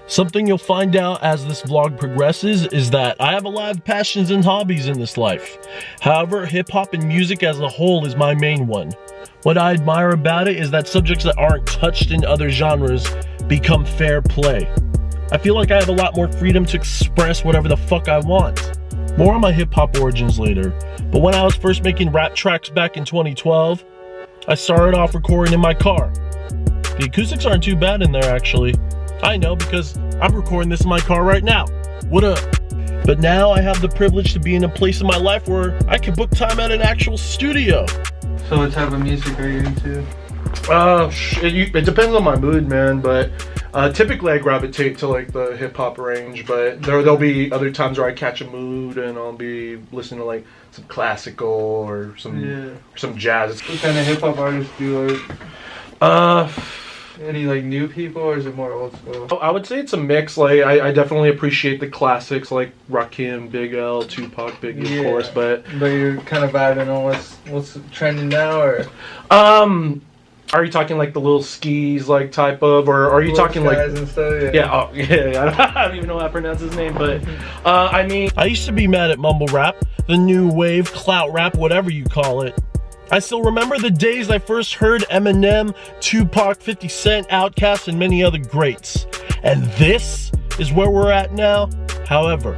Something you'll find out as this vlog progresses is that I have a lot of passions and hobbies in this life. However, hip-hop and music as a whole is my main one. What I admire about it is that subjects that aren't touched in other genres become fair play. I feel like I have a lot more freedom to express whatever the fuck I want. More on my hip-hop origins later, but when I was first making rap tracks back in 2012, I started off recording in my car. The acoustics aren't too bad in there actually. I know because I'm recording this in my car right now. What up? But now I have the privilege to be in a place in my life where I can book time at an actual studio. So what type of music are you into? It depends on my mood, man, but typically I gravitate to like the hip-hop range, but there'll be other times where I catch a mood and I'll be listening to like some classical or some jazz. What kind of hip-hop artists do you like? Any like new people, or is it more old school? I would say it's a mix. Like I definitely appreciate the classics like Rakim, Big L, Tupac, Biggie, of course. But you're kind of vibing on what's trending now, or are you talking like the little skis like type of, or are you talking like and stuff? I don't even know how to pronounce his name, but I mean, I used to be mad at mumble rap, the new wave, clout rap, whatever you call it. I still remember the days I first heard Eminem, Tupac, 50 Cent, Outkast, and many other greats. And this is where we're at now. However,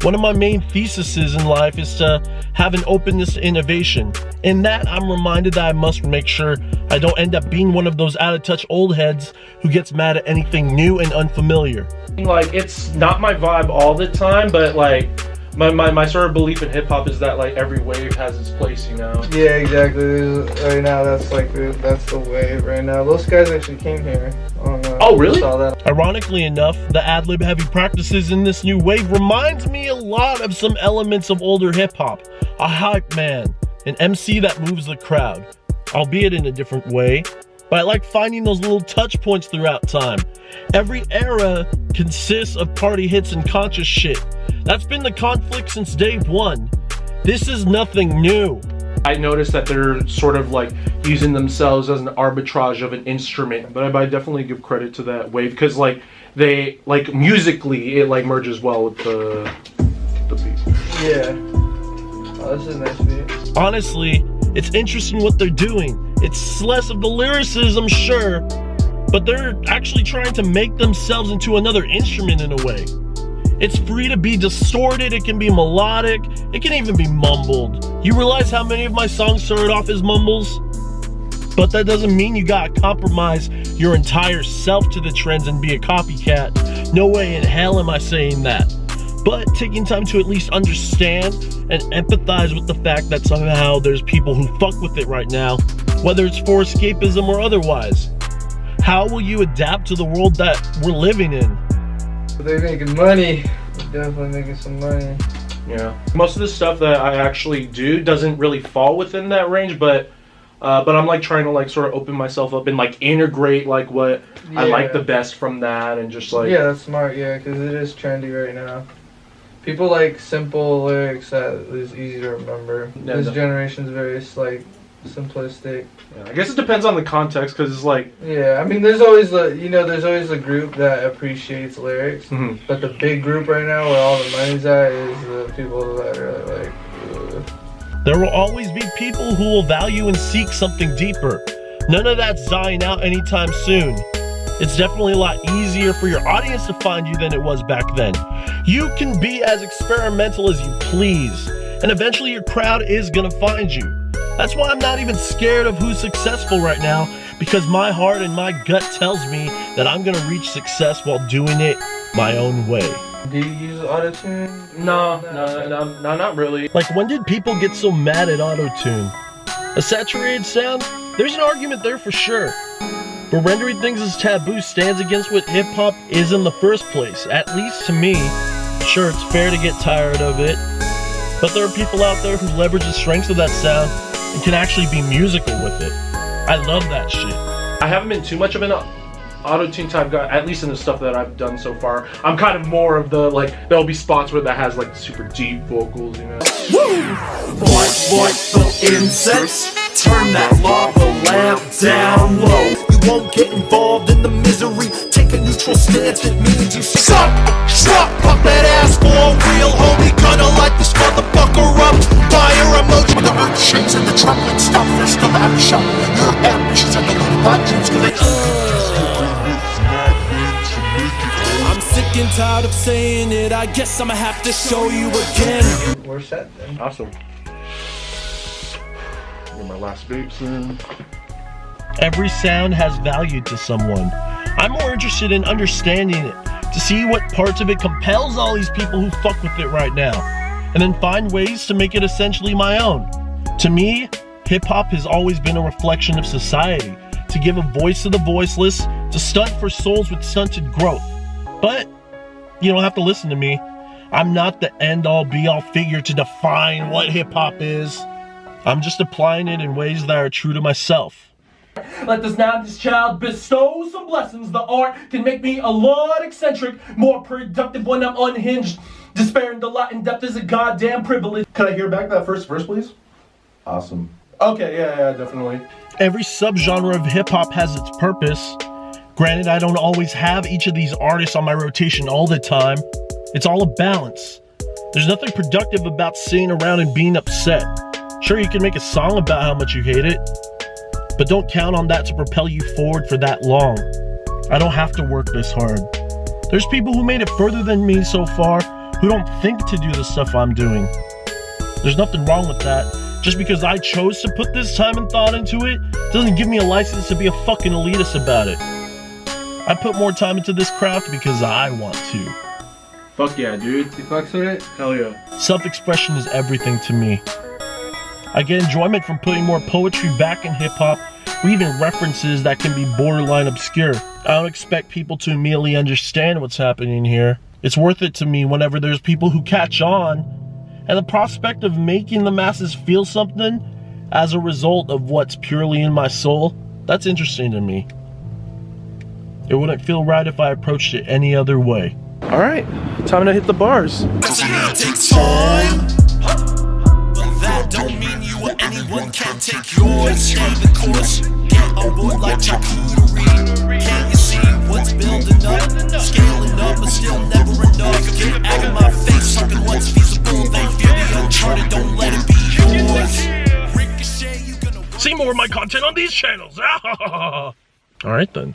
one of my main theses in life is to have an openness to innovation. In that, I'm reminded that I must make sure I don't end up being one of those out-of-touch old heads who gets mad at anything new and unfamiliar. Like, it's not my vibe all the time, but like, my sort of belief in hip-hop is that like every wave has its place, you know? Yeah, exactly. Right now, that's the wave right now. Those guys actually came here. Oh, really? Saw that. Ironically enough, the ad-lib heavy practices in this new wave reminds me a lot of some elements of older hip-hop. A hype man, an MC that moves the crowd, albeit in a different way. But I like finding those little touch points throughout time. Every era consists of party hits and conscious shit. That's been the conflict since day one. This is nothing new. I noticed that they're sort of like using themselves as an arbitrage of an instrument, but I definitely give credit to that wave because like they like musically it like merges well with the beat. Yeah. Oh, this is a nice beat. Honestly, it's interesting what they're doing. It's less of the lyricism, sure, but they're actually trying to make themselves into another instrument in a way. It's free to be distorted, it can be melodic, it can even be mumbled. You realize how many of my songs started off as mumbles? But that doesn't mean you gotta compromise your entire self to the trends and be a copycat. No way in hell am I saying that. But taking time to at least understand and empathize with the fact that somehow there's people who fuck with it right now, whether it's for escapism or otherwise. How will you adapt to the world that we're living in? They're making money. They're definitely making some money. Yeah. Most of the stuff that I actually do doesn't really fall within that range, but I'm like trying to like sort of open myself up and like integrate like what I like the best from that and just like. Yeah, that's smart. Yeah, because it is trendy right now. People like simple lyrics that is easy to remember. Yeah, this generation's very like simplistic. Yeah, I guess it depends on the context because it's like. Yeah, I mean, there's always a group that appreciates lyrics, but the big group right now where all the money's at is the people that are like. There will always be people who will value and seek something deeper. None of that's dying out anytime soon. It's definitely a lot easier for your audience to find you than it was back then. You can be as experimental as you please, and eventually your crowd is gonna find you. That's why I'm not even scared of who's successful right now, because my heart and my gut tells me that I'm gonna reach success while doing it my own way. Do you use autotune? No, not really. Like, when did people get so mad at autotune? A saturated sound? There's an argument there for sure. But rendering things as taboo stands against what hip-hop is in the first place, at least to me. Sure, it's fair to get tired of it, but there are people out there who leverage the strengths of that sound and can actually be musical with it. I love that shit. I haven't been too much of an auto-tune type guy, at least in the stuff that I've done so far. I'm kind of more of the, like, there'll be spots where that has like super deep vocals, you know. Woo! Boy, the insects, turn that lava lamp down low. You won't get involved in the misery, take take a neutral stance. It means you suck, pump that ass for real, homie. Gonna light this motherfucker up. Fire emoji. With the earthshakes and the trumpet stuff, there's still the aftershock. Your ambitions and the little budgets, I'm sick and tired of saying it. I guess I'ma have to show you again. We're set then. Awesome. Get my last vapes in. Every sound has value to someone. I'm more interested in understanding it, to see what parts of it compels all these people who fuck with it right now, and then find ways to make it essentially my own. To me, hip-hop has always been a reflection of society, to give a voice to the voiceless, to stunt for souls with stunted growth. But you don't have to listen to me. I'm not the end-all be-all figure to define what hip-hop is. I'm just applying it in ways that are true to myself. Let this now this child bestow some blessings. The art can make me a lot eccentric, more productive when I'm unhinged. Despair and delight in depth is a goddamn privilege. Could I hear back that first verse, please? Awesome. Okay, yeah, definitely. Every subgenre of hip-hop has its purpose. Granted, I don't always have each of these artists on my rotation all the time. It's all a balance. There's nothing productive about sitting around and being upset. Sure, you can make a song about how much you hate it, but don't count on that to propel you forward for that long. I don't have to work this hard. There's people who made it further than me so far who don't think to do the stuff I'm doing. There's nothing wrong with that. Just because I chose to put this time and thought into it doesn't give me a license to be a fucking elitist about it. I put more time into this craft because I want to. Fuck yeah, dude. You fucks with it? Hell yeah. Self-expression is everything to me. I get enjoyment from putting more poetry back in hip-hop, or even references that can be borderline obscure. I don't expect people to immediately understand what's happening here. It's worth it to me whenever there's people who catch on, and the prospect of making the masses feel something as a result of what's purely in my soul, that's interesting to me. It wouldn't feel right if I approached it any other way. All right, time to hit the bars. It takes time. That don't mean you or anyone can take yours. Stay the course. Get on board like charcuterie. Can't you see what's building up? Scaling up, but still never enough. Get out of my face, something what's feasible. They fear the uncharted, don't let it be yours. Ricochet, you gonna See more of my content on these channels. All right then.